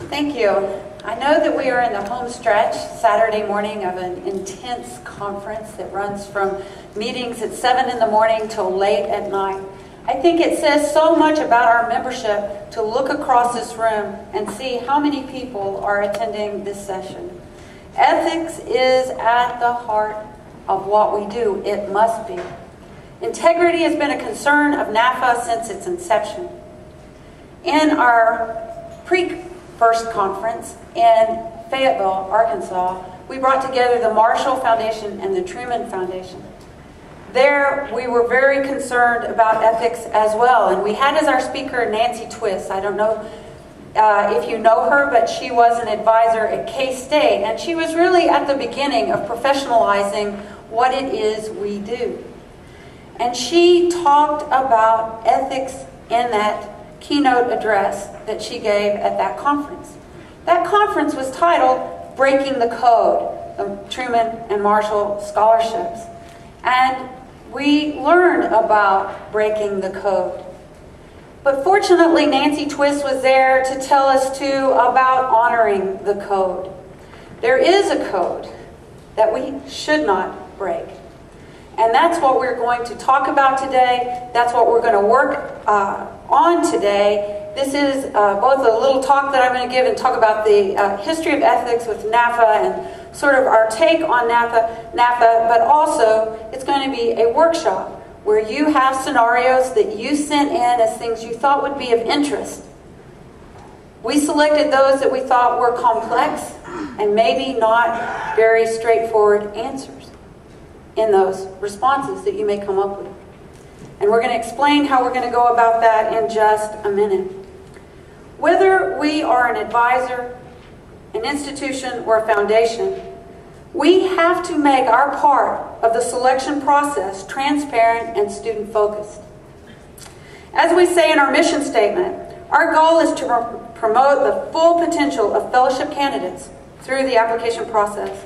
Thank you. I know that we are in the home stretch, Saturday morning, of an intense conference that runs from meetings at 7 in the morning till late at night. I think it says so much about our membership to look across this room and see how many people are attending this session. Ethics is at the heart of what we do. It must be. Integrity has been a concern of NAFA since its inception. In our pre-first conference in Fayetteville, Arkansas, we brought together the Marshall Foundation and the Truman Foundation. There, we were very concerned about ethics as well, and we had as our speaker Nancy Twist. I don't know if you know her, but she was an advisor at K-State, and she was really at the beginning of professionalizing what it is we do. And she talked about ethics in that keynote address that she gave at that conference. That conference was titled Breaking the Code, the Truman and Marshall Scholarships. And we learned about breaking the code. But fortunately, Nancy Twist was there to tell us too about honoring the code. There is a code that we should not break. And that's what we're going to talk about today. That's what we're going to work on today. This is both a little talk that I'm going to give and talk about the history of ethics with NAFA and sort of our take on NAFA, but also it's going to be a workshop where you have scenarios that you sent in as things you thought would be of interest. We selected those that we thought were complex and maybe not very straightforward answers in those responses that you may come up with. And we're going to explain how we're going to go about that in just a minute. Whether we are an advisor, an institution, or a foundation, we have to make our part of the selection process transparent and student-focused. As we say in our mission statement, our goal is to promote the full potential of fellowship candidates through the application process.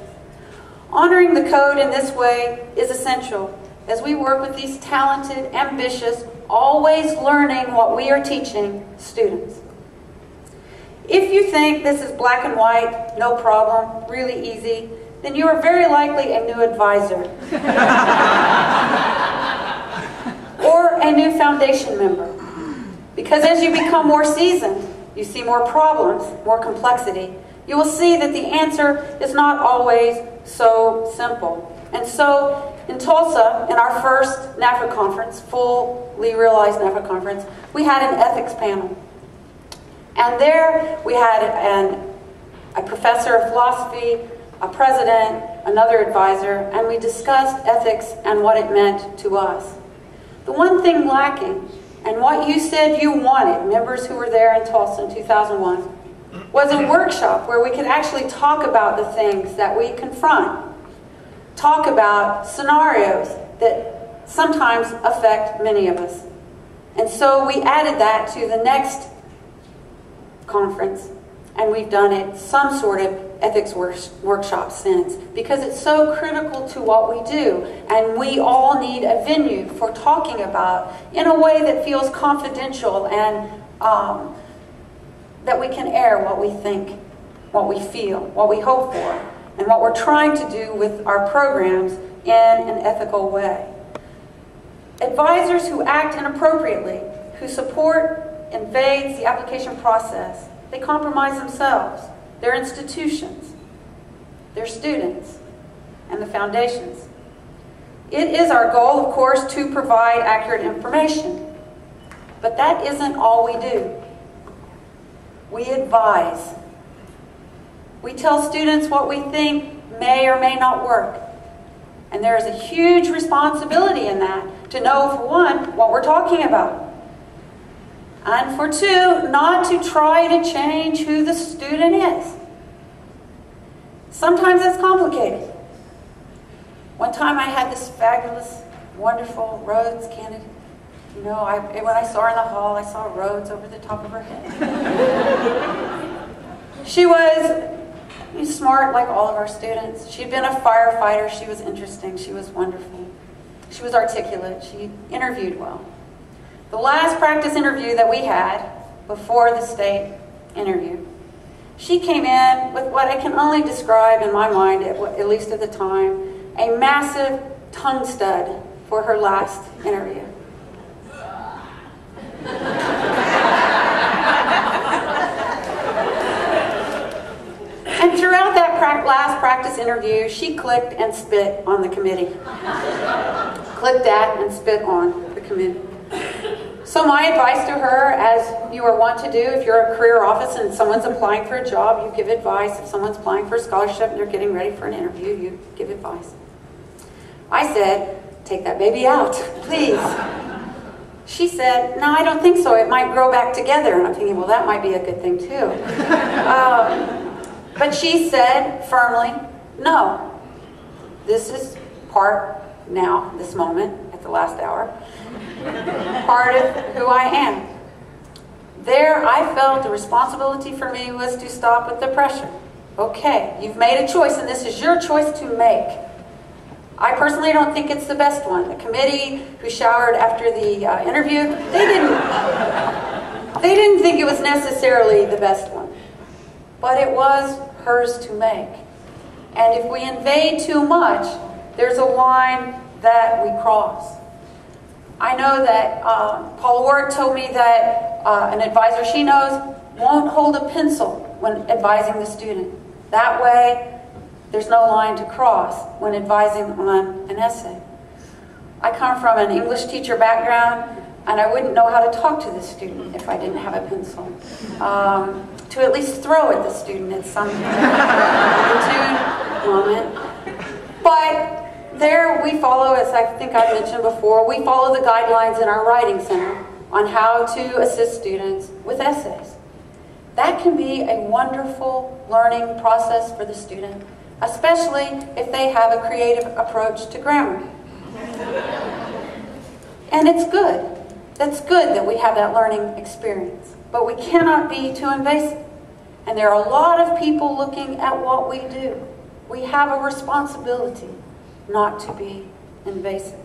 Honoring the code in this way is essential as we work with these talented, ambitious, always learning what we are teaching students. If you think this is black and white, no problem, really easy, then you are very likely a new advisor or a new foundation member. Because as you become more seasoned, you see more problems, more complexity. You will see that the answer is not always so simple. And so in Tulsa, in our first NAFA conference, fully realized NAFA conference, we had an ethics panel. And there we had a professor of philosophy, a president, another advisor, and we discussed ethics and what it meant to us. The one thing lacking, and what you said you wanted, members who were there in Tulsa in 2001, was a workshop where we could actually talk about the things that we confront, talk about scenarios that sometimes affect many of us. And so we added that to the next conference, and we've done it some sort of ethics workshop since, because it's so critical to what we do, and we all need a venue for talking about in a way that feels confidential and that we can air what we think, what we feel, what we hope for, and what we're trying to do with our programs in an ethical way. Advisors who act inappropriately, who support invades the application process, they compromise themselves, their institutions, their students, and the foundations. It is our goal, of course, to provide accurate information, but that isn't all we do. We advise. We tell students what we think may or may not work. And there is a huge responsibility in that to know, for one, what we're talking about. And for two, not to try to change who the student is. Sometimes it's complicated. One time I had this fabulous, wonderful Rhodes candidate. You know, when I saw her in the hall, I saw Rhodes over the top of her head. She was smart like all of our students. She'd been a firefighter. She was interesting. She was wonderful. She was articulate. She interviewed well. The last practice interview that we had before the state interview, She came in with what I can only describe in my mind, at least at the time, a massive tongue stud for her last interview. And throughout that last practice interview, she clicked and spit on the committee. Clicked at and spit on the committee. So my advice to her, as you are wont to do if you're a career office and someone's applying for a job, you give advice. If someone's applying for a scholarship and they're getting ready for an interview, you give advice. I said, take that baby out, please. She said, no, I don't think so. It might grow back together. And I'm thinking, well, that might be a good thing too. But she said firmly, no, this is part now, this moment, at the last hour, part of who I am. There, I felt the responsibility for me was to stop with the pressure. Okay, you've made a choice, and this is your choice to make. I personally don't think it's the best one. The committee who showered after the interview, they didn't think it was necessarily the best one. But it was hers to make. And if we invade too much, there's a line that we cross. I know that Paula Ward told me that an advisor she knows won't hold a pencil when advising the student. That way, there's no line to cross when advising on an essay. I come from an English teacher background, and I wouldn't know how to talk to the student if I didn't have a pencil. To at least throw at the student at some opportune moment. But there we follow, as I think I've mentioned before, we follow the guidelines in our writing center on how to assist students with essays. That can be a wonderful learning process for the student, especially if they have a creative approach to grammar. And it's good. That's good that we have that learning experience. But we cannot be too invasive. And there are a lot of people looking at what we do. We have a responsibility not to be invasive.